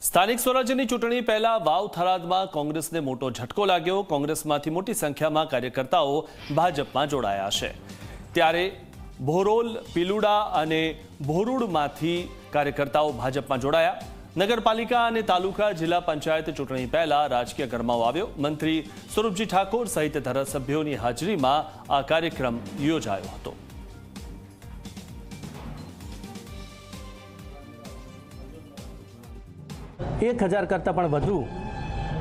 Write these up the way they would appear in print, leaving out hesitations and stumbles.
સ્થાનિક સ્વરાજ્યની ચૂંટણી પહેલા વાવ થરાદમાં કોંગ્રેસને મોટો ઝટકો લાગ્યો। કોંગ્રેસમાંથી મોટી સંખ્યામાં કાર્યકર્તાઓ ભાજપમાં જોડાયા છે। ત્યારે ભોરોલ, પીલુડા અને ભોરુડમાંથી કાર્યકર્તાઓ ભાજપમાં જોડાયા। નગરપાલિકા અને તાલુકા જિલ્લા પંચાયત ચૂંટણી પહેલા રાજકીય ગરમાવો આવ્યો। મંત્રી સ્વરૂપજી ઠાકોર સહિત ધારાસભ્યોની હાજરીમાં આ કાર્યક્રમ યોજાયો હતો। एक 1000 करता पण વધુ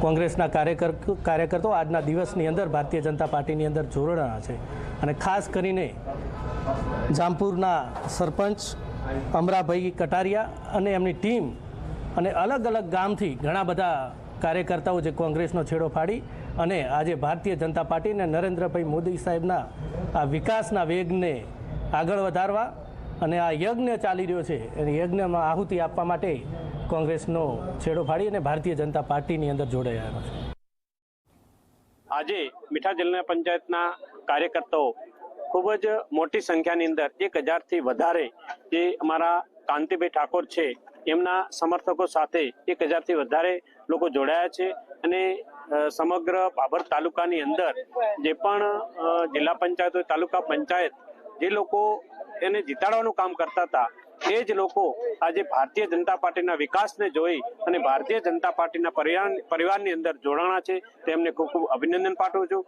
કોંગ્રેસના કાર્યકર્તાઓ આજના દિવસની અંદર ભારતીય જનતા પાર્ટીની અંદર જોડાણા છે અને ખાસ કરીને જામપુરના સરપંચ અમરાભાઈ કટારિયા અને એમની ટીમ અને અલગ અલગ ગામથી ઘણા બધા કાર્યકર્તાઓ જે કોંગ્રેસનો છેડો ફાડી અને આજે ભારતીય જનતા પાર્ટી અને નરેન્દ્રભાઈ મોદી સાહેબના આ વિકાસના વેગને આગળ વધારવા અને આ યજ્ઞ ચાલી રહ્યો છે એ યજ્ઞમાં આહુતિ આપવા માટે કોંગ્રેસનો છેડો ફાડી અને ભારતીય જનતા પાર્ટીની અંદર જોડાયા છે। આજે મીઠા જિલ્લા પંચાયતના કાર્યકર્તાઓ ખૂબ જ મોટી સંખ્યાની અંદર 1000થી વધારે જે અમારા કાંતિભાઈ ઠાકોર છે એમના સમર્થકો સાથે 1000થી વધારે લોકો જોડાયા છે અને સમગ્ર બાબર તાલુકાની અંદર જે પણ જિલ્લા પંચાયત હોય તાલુકા પંચાયત જે લોકો એને જીતાડવાનું કામ કરતા હતા એ જ લોકો આજે ભારતીય જનતા પાર્ટીના વિકાસને જોઈ અને ભારતીય જનતા પાર્ટીના પરિવારની અંદર જોડાણા છે। તેમને ખૂબ ખૂબ અભિનંદન પાઠવું છું।